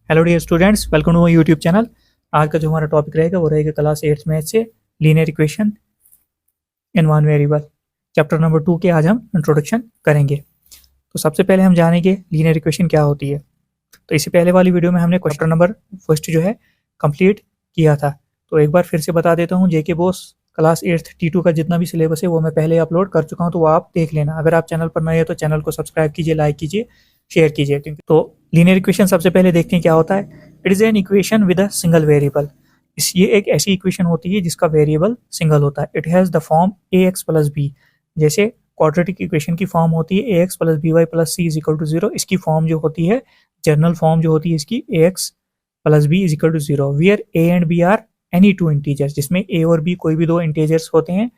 Hello dear students, welcome to my YouTube channel. आज का जो हमारा टॉपिक रहेगा वो रहेगा क्लास 8th मैथ से linear equation in one variable. Chapter number 2 के आज हम इंट्रोडक्शन करेंगे। तो सबसे पहले हम जानेंगे लीनियर इक्वेशन क्या होती है। तो इससे पहले वाली वीडियो में हमने क्वेश्चन नंबर फर्स्ट जो है कंप्लीट किया था। तो एक बार फिर से बता देता हूँ, जेके बॉस क्लास 8th T2 का जितना भी सिलेबस है वो मैं पहले अपलोड कर चुका हूँ, तो वो आप देख लेना। अगर आप चैनल पर नए हैं तो चैनल को सब्सक्राइब कीजिए, लाइक कीजिए, शेयर कीजिए। क्योंकि तो लीनियर इक्वेशन सबसे पहले देखते हैं क्या होता है। It is an equation with a single variable. ये एक ऐसी इक्वेशन होती है जिसका वेरिएबल सिंगल होता है। It has the form ax plus B. जैसे क्वाड्रेटिक इक्वेशन की फॉर्म होती है ax plus B Y plus C is equal to zero. इसकी फॉर्म जो होती है, जनरल फॉर्म जो होती है इसकी ax plus B is equal to zero, where a and b are any two integers, जिसमें a और b कोई भी दो इंटीजर्स होते हैं,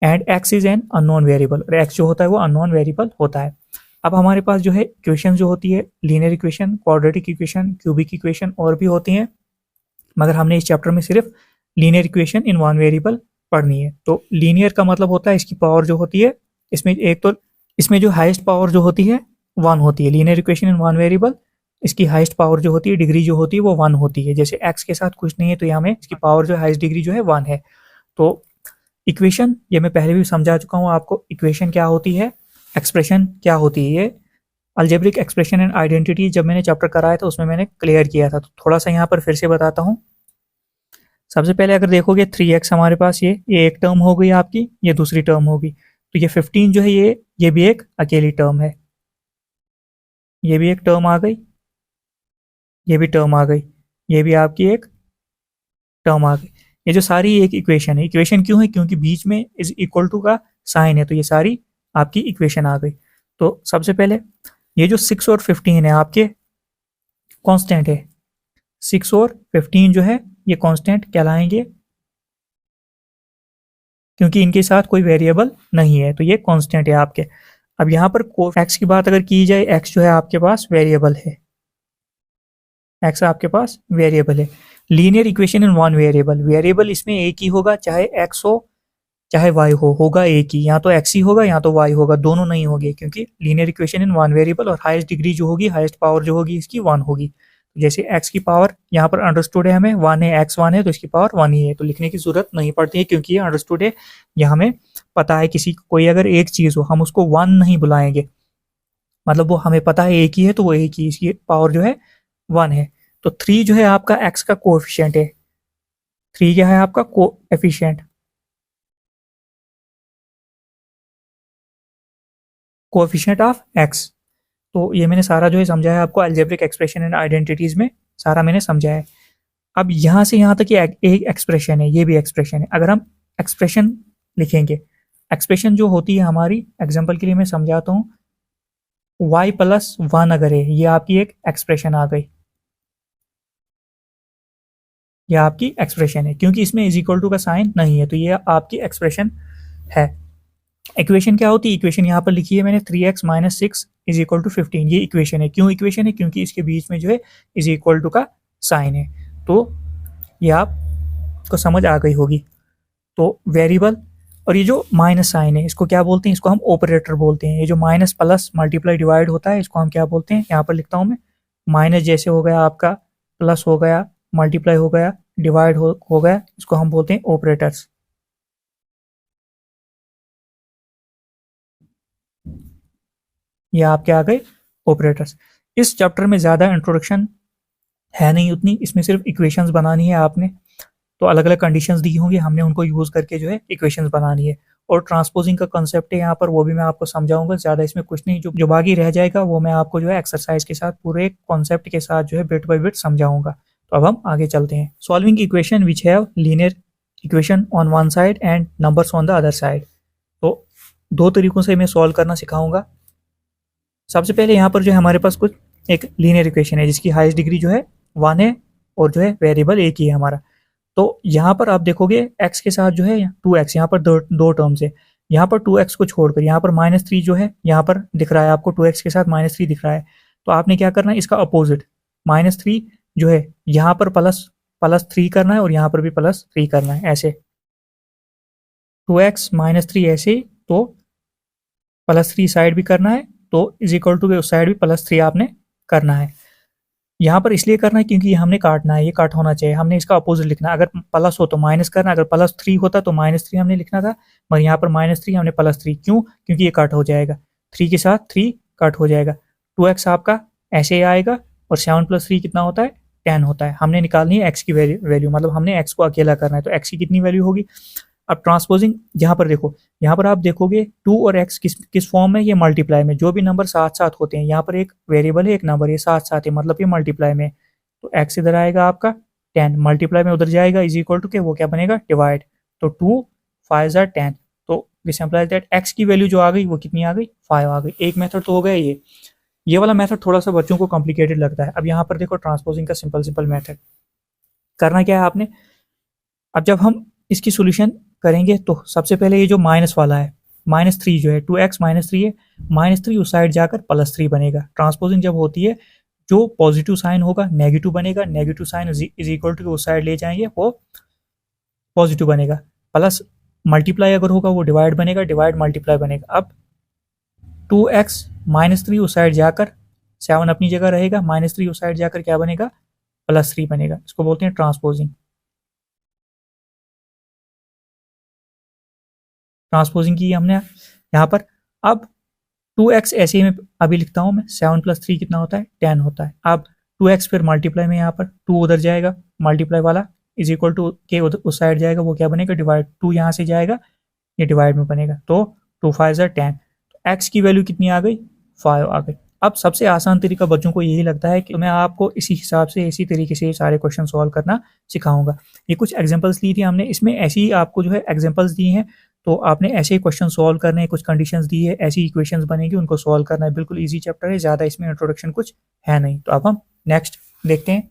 and x is an unknown variable, और x जो होता है वो अननोन वेरिएबल होता है। अब हमारे पास जो है इक्वेशन जो होती है, linear equation, quadratic equation, cubic equation और भी होती हैं, मगर हमने इस चैप्टर में सिर्फ linear equation in one variable पढ़नी है। तो लीनियर का मतलब होता है इसकी पावर जो होती है, इसमें एक तो इसमें जो हाईएस्ट पावर जो होती है वन होती है। Linear equation in one variable, इसकी हाईएस्ट पावर जो होती है, डिग्री जो होती है वो वन होती है। जैसे x के साथ कुछ नहीं है तो यहाँ में इसकी पावर जो हाईएस्ट डिग्री जो है वन है। तो इक्वेशन ये मैं पहले भी समझा चुका हूँ आपको। इक्वेशन क्या होती है, एक्सप्रेशन क्या होती है, ये अलजेब्रिक एक्सप्रेशन एंड आइडेंटिटी जब मैंने चैप्टर कराया था उसमें मैंने क्लियर किया था। तो थोड़ा सा यहाँ पर फिर से बताता हूँ। सबसे पहले अगर देखोगे 3x हमारे पास, ये एक टर्म हो गई आपकी, ये दूसरी टर्म होगी। तो ये 15 जो है ये भी एक अकेली टर्म है, ये भी एक टर्म आ गई, ये भी टर्म आ गई, ये भी आपकी एक टर्म आ गई। ये जो सारी एक इक्वेशन है। इक्वेशन क्यों है? क्योंकि बीच में इज इक्वल टू का साइन है, तो ये सारी आपकी इक्वेशन आ गई। तो सबसे पहले ये जो 6 और 15 है आपके कांस्टेंट है। 6 और 15 जो है ये कांस्टेंट कहलाएंगे, क्योंकि इनके साथ कोई वेरिएबल नहीं है, तो ये कांस्टेंट है आपके। अब यहाँ पर एक्स की बात अगर की जाए, एक्स जो है आपके पास वेरिएबल है, एक्स आपके पास वेरिएबल है। Linear equation in one variable, variable इसमें एक ही होगा, चाहे एक्स हो चाहे वाई हो, होगा एक ही। या तो एक्स ही होगा या तो वाई होगा, दोनों नहीं होंगे, क्योंकि linear equation in one variable, और हाईएस्ट डिग्री जो होगी, हाईएस्ट पावर जो होगी इसकी वन होगी। जैसे एक्स की पावर यहाँ पर अंडरस्टूड है, हमें वन है, एक्स वन है, तो इसकी पावर वन ही है, तो लिखने की जरूरत नहीं पड़ती है, क्योंकि ये अंडरस्टूड है। यह हमें पता है किसी कोई अगर एक चीज हो हम उसको वन नहीं बुलाएंगे, मतलब वो हमें पता है एक ही है तो वो एक ही, इसकी पावर जो है वन है। तो 3 जो है आपका एक्स का कोएफिशिएंट है। 3 क्या है आपका कोएफिशिएंट, कोएफिशिएंट ऑफ एक्स। तो ये मैंने सारा जो है समझाया आपको, अलजेब्रिक एक्सप्रेशन एंड आइडेंटिटीज में सारा मैंने समझाया है। अब यहाँ से यहाँ तक ये एक एक्सप्रेशन है, ये भी एक्सप्रेशन है। अगर हम एक्सप्रेशन लिखेंगे, एक्सप्रेशन जो होती है हमारी, एग्जांपल के लिए मैं समझाता हूँ, y प्लस वन अगर है, ये आपकी एक एक्सप्रेशन आ गई, ये आपकी एक्सप्रेशन है, क्योंकि इसमें इज इक्वल टू का साइन नहीं है, तो ये आपकी एक्सप्रेशन है। इक्वेशन क्या होती है? इक्वेशन यहाँ पर लिखी है मैंने, 3x minus 6 is equal to 15। ये इक्वेशन है। क्यों इक्वेशन है? क्योंकि इसके बीच में जो है इज इक्वल टू का साइन है। तो ये आपको समझ आ गई होगी। तो वेरिएबल, और ये जो माइनस साइन है इसको क्या बोलते हैं? इसको हम ऑपरेटर बोलते हैं। ये जो माइनस प्लस मल्टीप्लाई डिवाइड होता है इसको हम क्या बोलते हैं? यहाँ पर लिखता हूँ मैं, माइनस जैसे हो गया आपका, प्लस हो गया, मल्टीप्लाई हो गया, डिवाइड हो गया, इसको हम बोलते हैं ऑपरेटर्स। ये आपके आ गए ऑपरेटर्स। इस चैप्टर में ज़्यादा इंट्रोडक्शन है नहीं उतनी, इसमें सिर्फ इक्वेशंस बनानी है आपने। तो अलग अलग कंडीशंस दी होंगी, हमने उनको यूज़ करके जो है इक्वेशंस बनानी है। और ट्रांसपोजिंग का कंसेप्ट है यहाँ पर, वो भी मैं आपको समझाऊंगा। ज़्यादा इसमें कुछ नहीं, जो बाकी रह जाएगा वो मैं आपको जो है एक्सरसाइज के साथ, पूरे कॉन्सेप्ट के साथ जो है बिट बाई बिट समझाऊंगा। तो अब हम आगे चलते हैं। Solving equation which have linear equation on one side and numbers on the other side. तो दो तरीकों से मैं सॉल्व करना सिखाऊंगा। सबसे पहले यहाँ पर जो है हमारे पास कुछ एक लीनियर इक्वेशन है जिसकी हाईएस्ट डिग्री जो है वन है, और जो है वेरिएबल एक ही है हमारा। तो यहाँ पर आप देखोगे x के साथ जो है 2x, यहाँ पर दो टर्म्स है। यहाँ पर 2x को छोड़कर यहाँ पर -3 जो है यहाँ पर दिख रहा है आपको, 2x के साथ -3 दिख रहा है। तो आपने क्या करना है? इसका अपोजिट -3 जो है यहाँ पर +3 करना है, और यहाँ पर भी +3 करना है, ऐसे 2x -3 ऐसे। तो +3 साइड भी करना है, तो इज इक्वल टू उस साइड भी +3 आपने करना है। यहाँ पर इसलिए करना है क्योंकि ये हमने काटना है, ये काट होना चाहिए, हमने इसका अपोजिट लिखना है। अगर प्लस हो तो माइनस करना, अगर +3 होता तो -3 हमने लिखना था, मगर यहाँ पर -3 हमने +3, क्यों? क्योंकि ये कट हो जाएगा, 3 के साथ 3 कट हो जाएगा। 2x आपका ऐसे ही आएगा और 7 + 3 कितना होता है? 10 होता है। हमने निकालनी है x की वैल्यू, मतलब हमने x को अकेला करना है, तो x की कितनी वैल्यू होगी? अब ट्रांसपोजिंग यहाँ पर देखो, यहाँ पर आप देखोगे 2 और x किस फॉर्म में? ये मल्टीप्लाई में, जो भी नंबर साथ साथ होते हैं, यहाँ पर एक वेरिएबल है, एक नंबर, ये साथ साथ है, मतलब ये मल्टीप्लाई में। तो x इधर आएगा आपका 10, मल्टीप्लाई में उधर जाएगा, इज इक्वल टू के वो क्या बनेगा? डिवाइड। तो 2 5 आर 10, तो दिस इम्प्लाइज दैट x की वैल्यू जो आ गई वो कितनी आ गई? 5 आ गई। एक मेथड तो हो गया ये वाला मेथड थोड़ा सा बच्चों को कॉम्प्लिकेटेड लगता है। अब यहाँ पर देखो ट्रांसपोजिंग का सिंपल मेथड करना क्या है आपने। अब जब हम इसकी सॉल्यूशन करेंगे तो सबसे पहले ये जो माइनस वाला है, -3 जो है, 2x -3 है, -3 उस साइड जाकर +3 बनेगा। ट्रांसपोजिंग जब होती है, जो पॉजिटिव साइन होगा नेगेटिव बनेगा, negative sign is equal to उस साइड ले जाएंगे वो पॉजिटिव बनेगा, प्लस मल्टीप्लाई अगर होगा वो डिवाइड बनेगा, डिवाइड मल्टीप्लाई बनेगा। अब 2x -3 उस साइड जाकर 7 अपनी जगह रहेगा, -3 उस साइड जाकर क्या बनेगा? +3 बनेगा। इसको बोलते हैं ट्रांसपोजिंग। ट्रांसपोजिंग की हमने यहाँ पर। अब 2x ऐसे ही मैं अभी लिखता हूँ मैं, 7 + 3 कितना होता है? 10 होता है। अब 2x फिर मल्टीप्लाई में, यहाँ पर 2 उधर जाएगा, मल्टीप्लाई वाला इज इक्वल टू के उधर उस साइड जाएगा, वो क्या बनेगा? डिवाइड। 2 यहाँ से जाएगा, ये डिवाइड में बनेगा, तो 2 5 10। तो x की वैल्यू कितनी आ गई? 5 आ गई। अब सबसे आसान तरीका बच्चों को यही लगता है कि मैं आपको इसी हिसाब से, इसी तरीके से सारे क्वेश्चन सॉल्व करना सिखाऊंगा। ये कुछ एग्जांपल्स ली थी हमने, इसमें ऐसी ही आपको जो है एग्जांपल्स दी हैं, तो आपने ऐसे ही क्वेश्चन सॉल्व करने हैं, कुछ कंडीशंस दी है, ऐसी इक्वेशंस बनेगी, उनको सॉल्व करना है। बिल्कुल ईजी चैप्टर है, ज़्यादा इसमें इंट्रोडक्शन कुछ है नहीं। तो अब हम नेक्स्ट देखते हैं।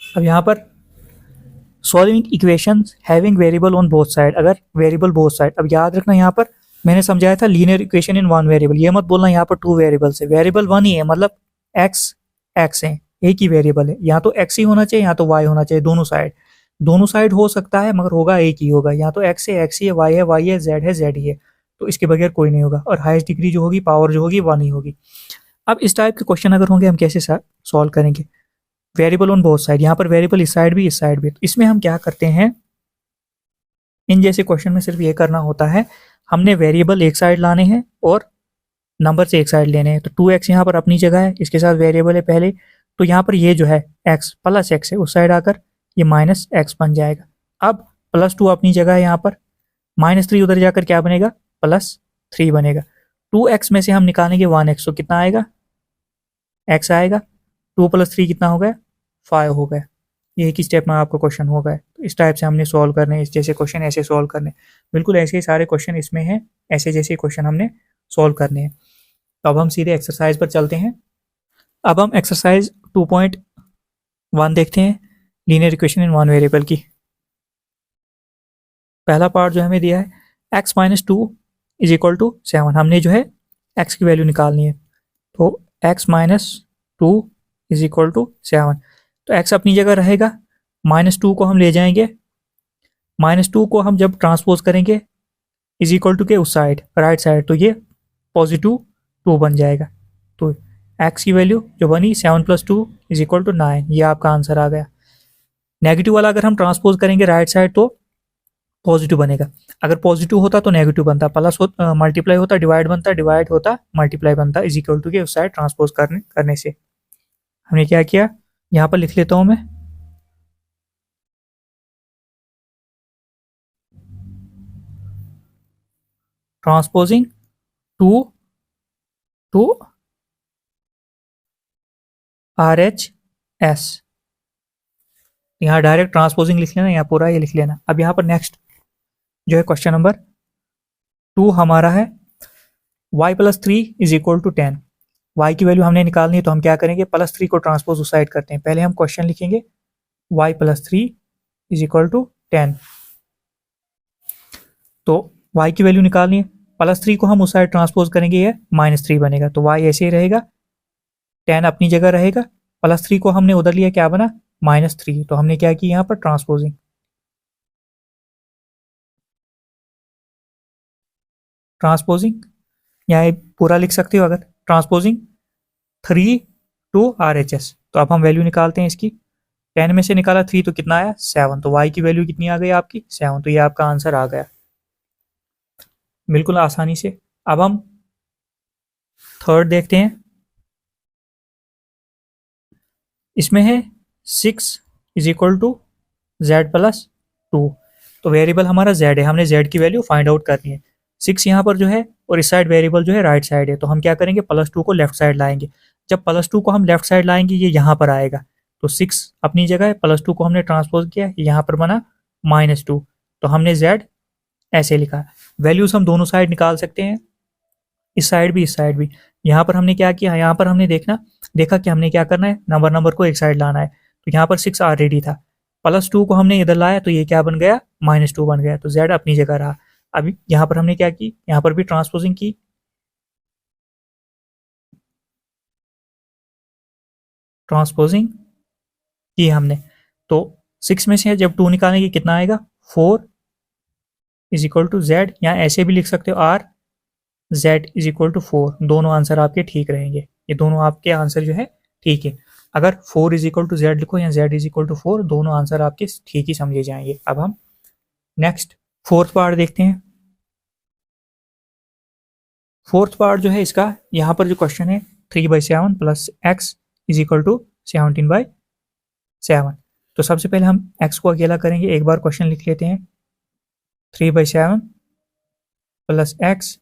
अब यहाँ पर solving equations having variable on both side, अगर वेरिएबल बोथ साइड, अब याद रखना यहाँ पर मैंने समझाया था linear equation in one variable, ये मत बोलना यहाँ पर 2 वेरिएबल्स है, वेरिएबल 1 ही है, मतलब x है, एक ही वेरिएबल है, यहाँ तो x ही होना चाहिए, यहाँ तो y होना चाहिए, दोनों साइड हो सकता है, मगर होगा एक ही होगा, यहाँ तो x है x ही है, y है z ही है, तो इसके बगैर कोई नहीं होगा, और हाईएस्ट डिग्री जो होगी, पावर जो होगी 1 ही होगी। अब इस टाइप के क्वेश्चन अगर होंगे, हम कैसे सॉल्व करेंगे? वेरिएबल ऑन बोथ साइड, यहाँ पर वेरिएबल इस साइड भी इस साइड भी, तो इसमें हम क्या करते हैं, इन जैसे क्वेश्चन में सिर्फ ये करना होता है, हमने वेरिएबल एक साइड लाने हैं और नंबर से एक साइड लेने हैं। तो 2x यहाँ पर अपनी जगह है, इसके साथ वेरिएबल है पहले, तो यहाँ पर ये जो है x प्लस x है, उस साइड आकर ये -x बन जाएगा। अब +2 अपनी जगह है, यहाँ पर -3 उधर जाकर क्या बनेगा? +3 बनेगा। 2x में से हम निकालेंगे 1x, तो कितना आएगा? x आएगा। 2 + 3 कितना हो गया? 5 हो गया। ये एक ही स्टेप में आपका क्वेश्चन हो गया। तो इस टाइप से हमने सॉल्व करने, इस जैसे क्वेश्चन ऐसे सॉल्व करने, बिल्कुल ऐसे ही सारे क्वेश्चन इसमें हैं, ऐसे जैसे क्वेश्चन हमने सॉल्व करने हैं। तो अब हम सीधे एक्सरसाइज पर चलते हैं। अब हम एक्सरसाइज 2.1 देखते हैं, linear equation in one variable की। पहला पार्ट जो हमें दिया है, x - 2 = 7, हमने जो है x की वैल्यू निकालनी है, तो x - 2 = 7, तो x अपनी जगह रहेगा, -2 को हम ले जाएंगे, -2 को हम जब ट्रांसपोज करेंगे इज इक्वल टू के उस साइड, राइट साइड, तो ये +2 बन जाएगा। तो x की वैल्यू जो बनी 7 + 2 = 9, ये आपका आंसर आ गया। नेगेटिव वाला अगर हम ट्रांसपोज करेंगे राइट साइड तो पॉजिटिव बनेगा, अगर पॉजिटिव होता तो नेगेटिव बनता, प्लस मल्टीप्लाई होता डिवाइड बनता, डिवाइड होता मल्टीप्लाई बनता, इज इक्वल टू के उस साइड ट्रांसपोज करने से। हमने क्या किया, यहाँ पर लिख लेता हूँ मैं, ट्रांसपोजिंग 2 टू RHS, यहाँ डायरेक्ट ट्रांसपोजिंग लिख लेना, यहाँ पूरा ये लिख लेना। अब यहाँ पर नेक्स्ट जो है क्वेश्चन नंबर 2 हमारा है, y + 3 = 10, y की वैल्यू हमने निकालनी है, तो हम क्या करेंगे, +3 को ट्रांसपोज उस साइड करते हैं। पहले हम क्वेश्चन लिखेंगे y + 3 = 10, तो y की वैल्यू निकालनी है, +3 को हम उस साइड ट्रांसपोज करेंगे, ये -3 बनेगा, तो y ऐसे ही रहेगा, 10 अपनी जगह रहेगा, +3 को हमने उधर लिया, क्या बना? -3, तो हमने क्या किया यहाँ पर ट्रांसपोजिंग, यहाँ पूरा लिख सकते हो, अगर ट्रांसपोजिंग 3 2 RHS। तो अब हम वैल्यू निकालते हैं इसकी। 10 में से निकाला 3 तो कितना आया 7, तो y की वैल्यू कितनी आ गई आपकी 7, तो ये आपका आंसर आ गया बिल्कुल आसानी से। अब हम थर्ड देखते हैं। इसमें है 6 is equal to Z plus 2। तो वेरिएबल हमारा z है, हमने z की वैल्यू फाइंड आउट करनी है। 6 यहाँ पर जो है और इस साइड वेरिएबल जो है राइट साइड है, तो हम क्या करेंगे +2 को लेफ्ट साइड लाएंगे। जब +2 को हम लेफ्ट साइड लाएंगे ये यहाँ पर आएगा, तो 6 अपनी जगह है, +2 को हमने ट्रांसपोज किया, यहाँ पर बना -2, तो हमने z ऐसे लिखा। वैल्यूज हम दोनों साइड निकाल सकते हैं, इस साइड भी इस साइड भी। यहाँ पर हमने क्या किया, यहाँ पर हमने देखा कि हमने क्या करना है, नंबर को एक साइड लाना है। तो यहाँ पर 6 ऑलरेडी था, +2 को हमने इधर लाया तो ये क्या बन गया -2 बन गया, तो z अपनी जगह रहा। अभी यहाँ पर हमने क्या की, यहाँ पर भी ट्रांसपोजिंग की, हमने। तो 6 में से जब 2 निकालेंगे कितना आएगा 4 इज इक्वल टू जेड, या ऐसे भी लिख सकते हो r z is equal to 4। दोनों आंसर आपके ठीक रहेंगे, ये दोनों आपके आंसर जो है ठीक है। अगर 4 इज इक्वल टू जेड लिखो या z इज इक्वल टू 4, दोनों आंसर आपके ठीक ही समझे जाएंगे। अब हम नेक्स्ट फोर्थ पार्ट देखते हैं। फोर्थ पार्ट जो है इसका, यहाँ पर जो क्वेश्चन है 3/7 plus x is equal to 17/7। तो सबसे पहले हम x को अकेला करेंगे, एक बार क्वेश्चन लिख लेते हैं। 3/7 प्लस x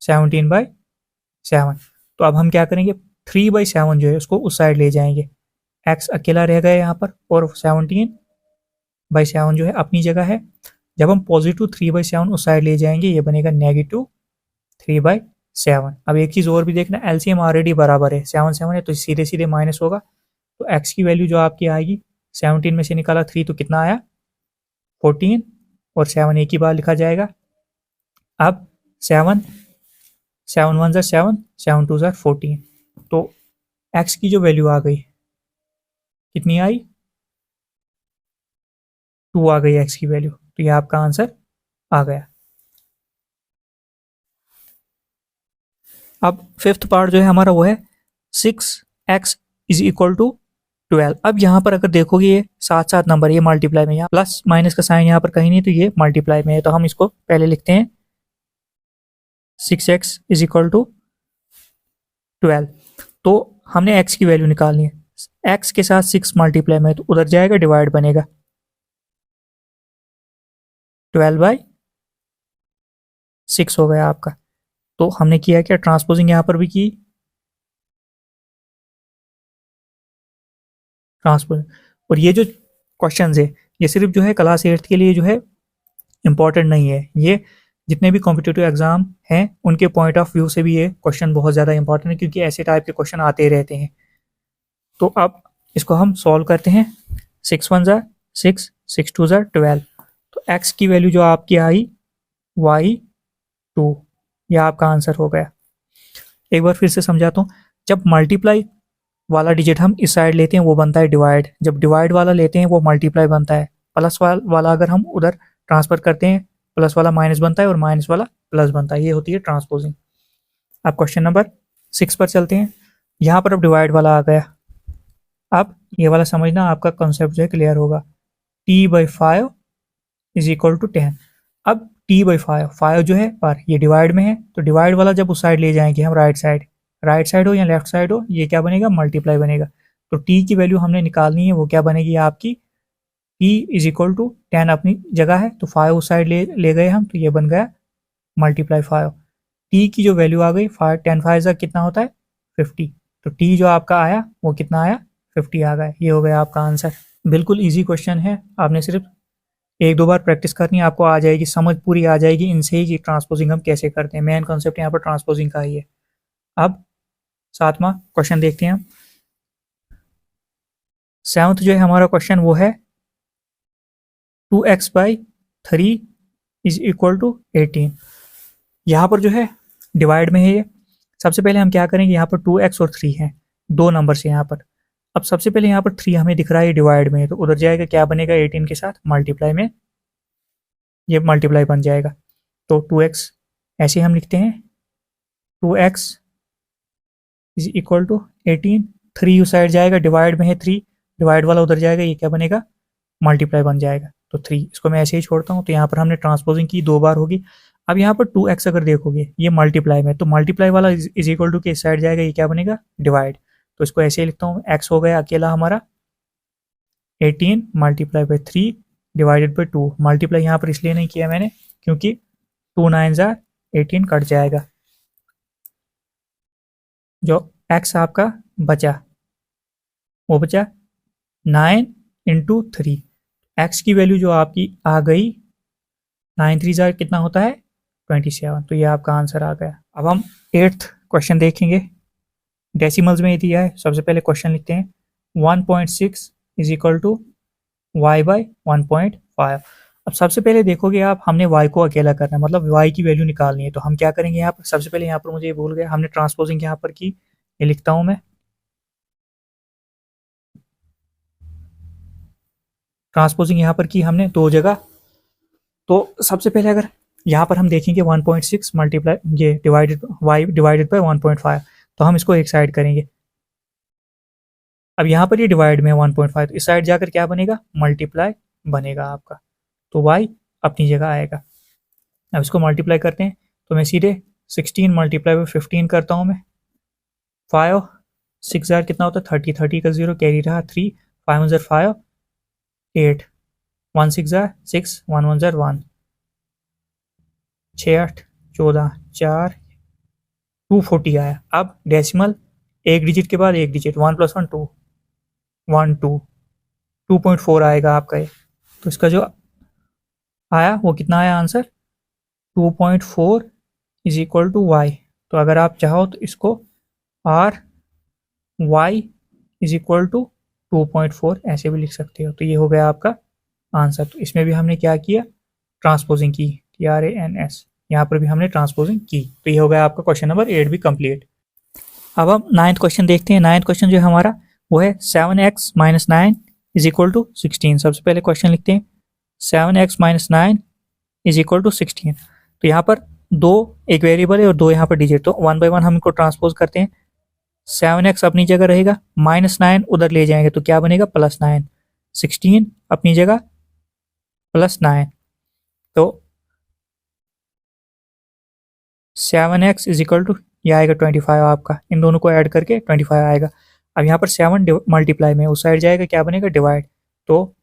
17/7। तो अब हम क्या करेंगे 3/7 जो है उसको उस साइड ले जाएंगे, x अकेला रह गया यहाँ पर, और 17/7 जो है अपनी जगह है। जब हम पॉजिटिव 3/7 उस साइड ले जाएंगे ये बनेगा -3/7। अब एक चीज़ और भी देखना, एलसीएम ऑलरेडी बराबर है, 7 है तो सीधे सीधे माइनस होगा। तो x की वैल्यू जो आपकी आएगी 17 में से निकाला 3 तो कितना आया 14, और 7 एक ही बार लिखा जाएगा। अब 7 1 7, 7 2 14, तो x की जो वैल्यू आ गई कितनी आई 2 आ गई x की वैल्यू, तो ये आपका आंसर आ गया। अब फिफ्थ पार्ट जो है हमारा वो है 6x इज इक्वल टू 12। अब यहाँ पर अगर देखोगे ये साथ साथ नंबर, ये मल्टीप्लाई में, यहाँ प्लस माइनस का साइन यहाँ पर कहीं नहीं, तो ये मल्टीप्लाई में है। तो हम इसको पहले लिखते हैं 6x इज इक्वल टू 12। तो हमने x की वैल्यू निकालनी है, x के साथ 6 मल्टीप्लाई में, तो उधर जाएगा डिवाइड बनेगा 12/6 हो गया आपका। तो हमने किया क्या, ट्रांसपोजिंग यहाँ पर भी की, ट्रांसपोजिंग। और ये जो क्वेश्चंस है ये सिर्फ जो है क्लास 8 के लिए जो है इंपॉर्टेंट नहीं है, ये जितने भी कॉम्पिटिटिव एग्जाम हैं उनके पॉइंट ऑफ व्यू से भी ये क्वेश्चन बहुत ज़्यादा इंपॉर्टेंट है, क्योंकि ऐसे टाइप के क्वेश्चन आते रहते हैं। तो अब इसको हम सॉल्व करते हैं। 6 1 6, 6 2 12। तो x की वैल्यू जो आपकी आई y2, यह आपका आंसर हो गया। एक बार फिर से समझाता हूँ, जब मल्टीप्लाई वाला डिजिट हम इस साइड लेते हैं वो बनता है डिवाइड, जब डिवाइड वाला लेते हैं वो मल्टीप्लाई बनता है। प्लस वाला अगर हम उधर ट्रांसफर करते हैं प्लस वाला माइनस बनता है और माइनस वाला प्लस बनता है, ये होती है ट्रांसपोजिंग। अब क्वेश्चन नंबर 6 पर चलते हैं। यहाँ पर अब डिवाइड वाला आ गया, अब ये वाला समझना, आपका कॉन्सेप्ट जो है क्लियर होगा। t/5 is equal to 10। अब t/5 जो है पर ये डिवाइड में है, तो डिवाइड वाला जब उस साइड ले जाएंगे हम राइट साइड हो या लेफ्ट साइड हो, ये क्या बनेगा मल्टीप्लाई बनेगा। तो t की वैल्यू हमने निकालनी है, वो क्या बनेगी आपकी t इज इक्वल टू 10 अपनी जगह है, तो 5 उस साइड ले गए हम, तो ये बन गया मल्टीप्लाई 5। t की जो वैल्यू आ गई 10 5 कितना होता है 50, तो t जो आपका आया वो कितना आया 50 आ गया। ये हो गया आपका आंसर। बिल्कुल ईजी क्वेश्चन है, आपने सिर्फ 1-2 बार प्रैक्टिस करनी है, आपको आ जाएगी, समझ पूरी आ जाएगी इनसे ही कि ट्रांसपोजिंग हम कैसे करते हैं। मेन कॉन्सेप्ट यहाँ पर ट्रांसपोजिंग का ही है। अब 7वां क्वेश्चन देखते हैं हम। 7th जो है हमारा क्वेश्चन वो है 2x/3 इज इक्वल टू 18। यहाँ पर जो है डिवाइड में है ये। सबसे पहले हम क्या करेंगे, यहाँ पर 2x और 3 हैं, दो नंबर से यहाँ पर। अब सबसे पहले यहाँ पर 3 हमें दिख रहा है डिवाइड में, तो उधर जाएगा क्या बनेगा 18 के साथ मल्टीप्लाई में, ये मल्टीप्लाई बन जाएगा। तो 2x ऐसे हम लिखते हैं 2x इज इक्वल टू 18, 3 उस साइड जाएगा, डिवाइड में है 3, डिवाइड वाला उधर जाएगा, ये क्या बनेगा, मल्टीप्लाई बन जाएगा। तो 3 इसको मैं ऐसे ही छोड़ता हूँ। तो यहाँ पर हमने ट्रांसपोजिंग की 2 बार होगी। अब यहाँ पर 2x अगर देखोगे ये मल्टीप्लाई में, तो मल्टीप्लाई वाला इज इक्वल टू के इस साइड जाएगा, ये क्या बनेगा, डिवाइड। तो इसको ऐसे ही लिखता हूँ, x हो गया अकेला हमारा 18 multiply by 3 divided by 2। Multiply यहाँ पर इसलिए नहीं किया मैंने क्योंकि 2 9s are 18 कट जाएगा। जो x आपका बचा वो बचा 9 इंटू 3। एक्स की वैल्यू जो आपकी आ गई 9 3 कितना होता है 27। तो ये आपका आंसर आ गया। अब हम 8th क्वेश्चन देखेंगे। डेसिमल्स में ये दिया है। सबसे पहले क्वेश्चन लिखते हैं 1.6 is equal to Y by 1.5। अब सबसे पहले देखोगे आप, हमने y को अकेला करना है, मतलब y की वैल्यू निकालनी है। तो हम क्या करेंगे यहाँ पर, सबसे पहले यहाँ पर मुझे ये भूल गया, हमने ट्रांसपोजिंग यहाँ पर की, ये लिखता हूँ मैं। ट्रांसपोजिंग यहाँ पर की हमने 2 जगह। तो सबसे पहले अगर यहाँ पर हम देखेंगे 1.6 मल्टीप्लाई ये डिवाइडेड y डिवाइडेड बाई 1.5, तो हम इसको एक साइड करेंगे। अब यहाँ पर ये डिवाइड में 1.5, तो इस साइड जाकर क्या बनेगा, मल्टीप्लाई बनेगा आपका। तो y अपनी जगह आएगा। अब इसको मल्टीप्लाई करते हैं, तो मैं सीधे 16 मल्टीप्लाई बाई 15 करता हूँ मैं। 5 6 जार कितना होता है 30, 30 का 0 कैरी रहा 3, 5 जार 5 8, 1 6 जार 6, 1 1 जार 1, 6 8 14 4 240 आया। अब डेसिमल एक डिजिट के बाद एक डिजिट, 1 + 1 2 1 2 2.4 आएगा आपका ये। तो इसका जो आया वो कितना आया answer 2.4 is equal to Y. तो अगर आप चाहो तो इसको or Y is equal to 2.4 ऐसे भी लिख सकते हो। तो ये हो गया आपका आंसर। तो इसमें भी हमने क्या किया, ट्रांसपोजिंग की, TRANS। यहाँ पर भी हमने ट्रांसपोजिंग की। तो ये हो गया आपका क्वेश्चन नंबर 8 भी कंप्लीट। अब हम 9th क्वेश्चन देखते हैं। 9th क्वेश्चन जो हमारा वो है 7x - 9 इज इक्वल टू 16। सबसे पहले क्वेश्चन लिखते हैं 7x - 9 इज इक्वल टू 16। तो यहाँ पर 2 एक वेरिएबल है और 2 यहाँ पर डिजिट, तो 1 बाई 1 हम इनको ट्रांसपोज करते हैं। 7x अपनी जगह रहेगा, -9 उधर ले जाएंगे तो क्या बनेगा +9, 16 अपनी जगह +9। तो 7x इज इक्वल टू ये आएगा 25 आपका, इन दोनों को ऐड करके 25 आएगा। अब यहाँ पर 7 मल्टीप्लाई में उस साइड जाएगा, क्या बनेगा डिवाइड। तो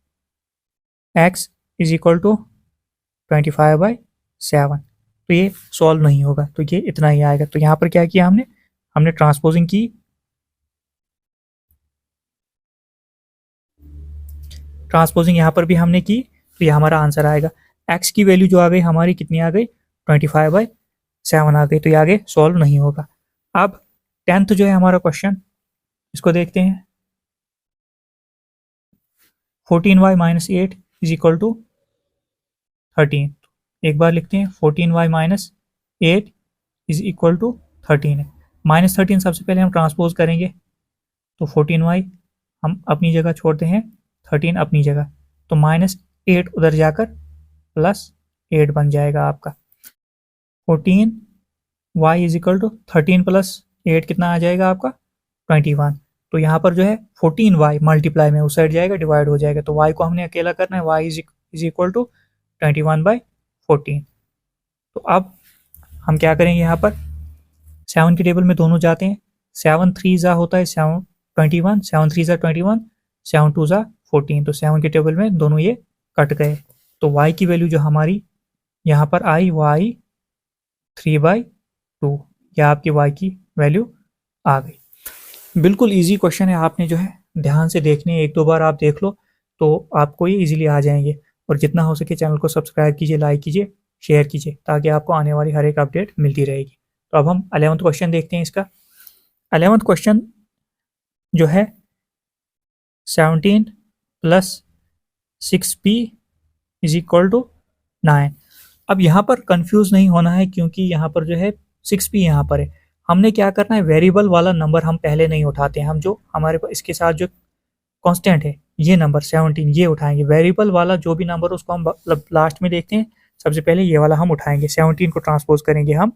x इज इक्वल टू 25/7। तो ये सॉल्व नहीं होगा, तो ये इतना ही आएगा। तो यहाँ पर क्या किया हमने, हमने ट्रांसपोजिंग की, ट्रांसपोजिंग यहाँ पर भी हमने की, तो ये हमारा आंसर आएगा। x की वैल्यू जो आ गई हमारी कितनी आ गई 25/7 आ गई। तो ये आगे सॉल्व नहीं होगा। अब 10th जो है हमारा क्वेश्चन, इसको देखते हैं। 14y - 8 is equal to 13। एक बार लिखते हैं 14y - 8 इज इक्वल टू 13 है। -13 सबसे पहले हम ट्रांसपोज करेंगे, तो 14y हम अपनी जगह छोड़ते हैं, 13 अपनी जगह, तो -8 उधर जाकर +8 बन जाएगा आपका। 14y इज इक्वल टू 13 + 8 कितना आ जाएगा आपका 21। तो यहाँ पर जो है 14y मल्टीप्लाई में उस साइड जाएगा, डिवाइड हो जाएगा। तो y को हमने अकेला करना है, y इज इक्वल टू 21/14। तो अब हम क्या करेंगे, यहाँ पर 7 की टेबल में दोनों जाते हैं। 7 3 होता है 21, 7 3 21, 7 2 14। तो 7 की टेबल में दोनों ये कट गए। तो y की वैल्यू जो हमारी यहाँ पर आई वो आई 3/2। या आपकी y की वैल्यू आ गई। बिल्कुल इजी क्वेश्चन है, आपने जो है ध्यान से देखने, 1-2 बार आप देख लो तो आपको ये इजीली आ जाएंगे। और जितना हो सके चैनल को सब्सक्राइब कीजिए, लाइक कीजिए, शेयर कीजिए, ताकि आपको आने वाली हर एक अपडेट मिलती रहेगी। तो अब हम 11th क्वेश्चन देखते हैं इसका। 11th क्वेश्चन जो है 17 + 6p इज इक्वल टू 9। अब यहाँ पर कंफ्यूज नहीं होना है, क्योंकि यहाँ पर जो है 6p यहाँ पर है। हमने क्या करना है, वेरिएबल वाला नंबर हम पहले नहीं उठाते हैं। हम जो हमारे पास इसके साथ जो कांस्टेंट है ये नंबर 17 ये उठाएंगे। वेरिएबल वाला जो भी नंबर उसको हम लास्ट में देखते हैं। सबसे पहले ये वाला हम उठाएंगे, 17 को ट्रांसपोज करेंगे हम।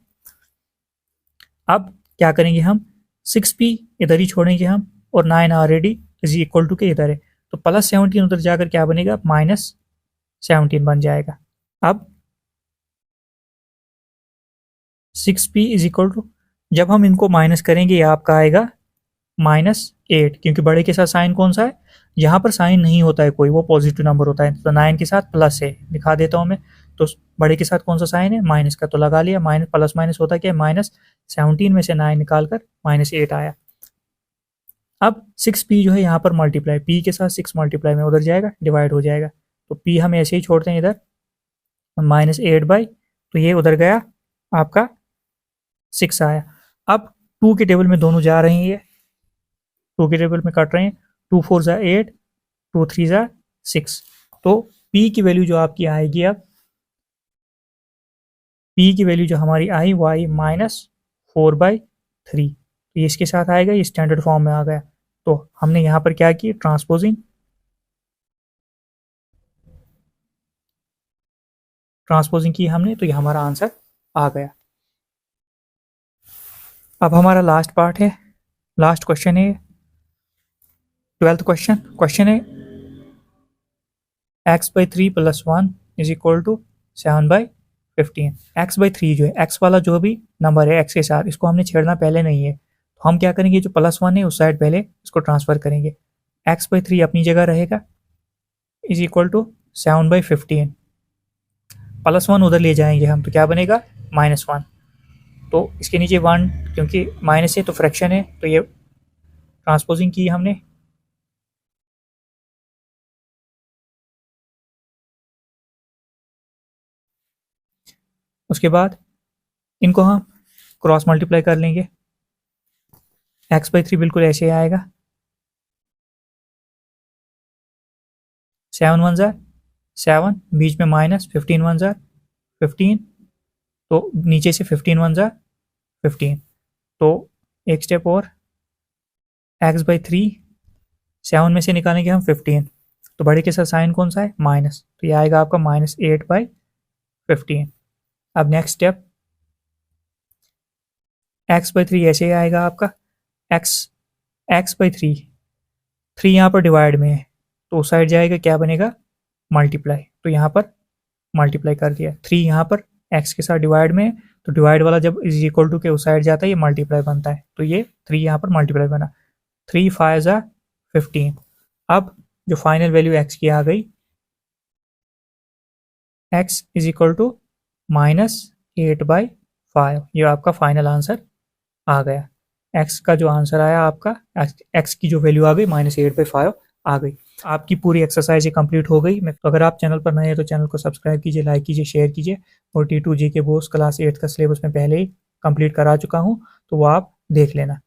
अब क्या करेंगे हम 6p इधर ही छोड़ेंगे हम, और 9 ऑलरेडी इज इक्वल टू के इधर है, तो +17 उधर जाकर क्या बनेगा, -17 बन जाएगा। अब 6p इज इक्वल टू, जब हम इनको माइनस करेंगे ये आपका आएगा -8, क्योंकि बड़े के साथ साइन कौन सा है, यहाँ पर साइन नहीं होता है कोई, वो पॉजिटिव नंबर होता है, तो 9 के साथ प्लस है, दिखा देता हूँ मैं। तो बड़े के साथ कौन सा साइन है, माइनस का, तो लगा लिया, माइनस प्लस माइनस होता क्या है, -17 में से 9 निकाल कर -8 आया। अब 6p जो है यहाँ पर मल्टीप्लाई, p के साथ 6 मल्टीप्लाई में उधर जाएगा, डिवाइड हो जाएगा, तो p हम ऐसे ही छोड़ते हैं इधर, -8 तो ये उधर गया आपका 6 आया। अब 2 के टेबल में दोनों जा रहे हैं, ये 2 के टेबल में कट रहे हैं, 2 4 ज़ा 8, 2 3 ज़ा 6, तो p की वैल्यू जो आपकी आएगी, अब p की वैल्यू जो हमारी आई वो आई -4/3, तो ये इसके साथ आएगा, ये स्टैंडर्ड फॉर्म में आ गया। तो हमने यहाँ पर क्या की, ट्रांसपोजिंग की हमने, तो ये हमारा आंसर आ गया। अब हमारा लास्ट पार्ट है, लास्ट क्वेश्चन है 12th क्वेश्चन है x/3 + 1 is equal to 7/15। x/3 जो है, x वाला जो भी नंबर है x के साथ, इसको हमने छेड़ना पहले नहीं है, तो हम क्या करेंगे, जो +1 है उस साइड पहले इसको ट्रांसफर करेंगे, x/3 अपनी जगह रहेगा इज इक्वल टू 7/15, +1 उधर ले जाएंगे हम, तो क्या बनेगा, -1, तो इसके नीचे 1, क्योंकि माइनस है तो फ्रैक्शन है, तो ये ट्रांसपोजिंग की हमने, उसके बाद इनको हम क्रॉस मल्टीप्लाई कर लेंगे, x/3 बिल्कुल ऐसे आएगा, 7 1 ज़ा 7, बीच में माइनस, 15 1 ज़ा 15, तो नीचे से 15 1 ज़ा 15, तो एक स्टेप और, x/3 7 में से निकालेंगे हम 15, तो बड़े के साथ साइन कौन सा है, माइनस, तो ये आएगा आपका -8/15। अब नेक्स्ट स्टेप, x/3 ऐसे ही आएगा आपका, x/3 3 यहाँ पर डिवाइड में है, तो उस साइड जाएगा, क्या बनेगा, मल्टीप्लाई, तो यहाँ पर मल्टीप्लाई कर दिया, 3 यहाँ पर x के साथ डिवाइड में है, तो डिवाइड वाला जब इज इक्वल टू के उस साइड जाता है ये मल्टीप्लाई बनता है, तो ये 3 यहाँ पर मल्टीप्लाई बना, 3 5 ज़ा 15। अब जो फाइनल वैल्यू x की आ गई, x इज इक्वल टू -8/5, ये आपका फाइनल आंसर आ गया। x का जो आंसर आया आपका, x की जो वैल्यू आ गई -8/5 आ गई। आपकी पूरी एक्सरसाइज कंप्लीट हो गई। तो अगर आप चैनल पर नए हैं तो चैनल को सब्सक्राइब कीजिए, लाइक कीजिए, शेयर कीजिए, और T2 GK बोस क्लास 8 का सिलेबस में पहले ही कंप्लीट करा चुका हूँ, तो वो आप देख लेना।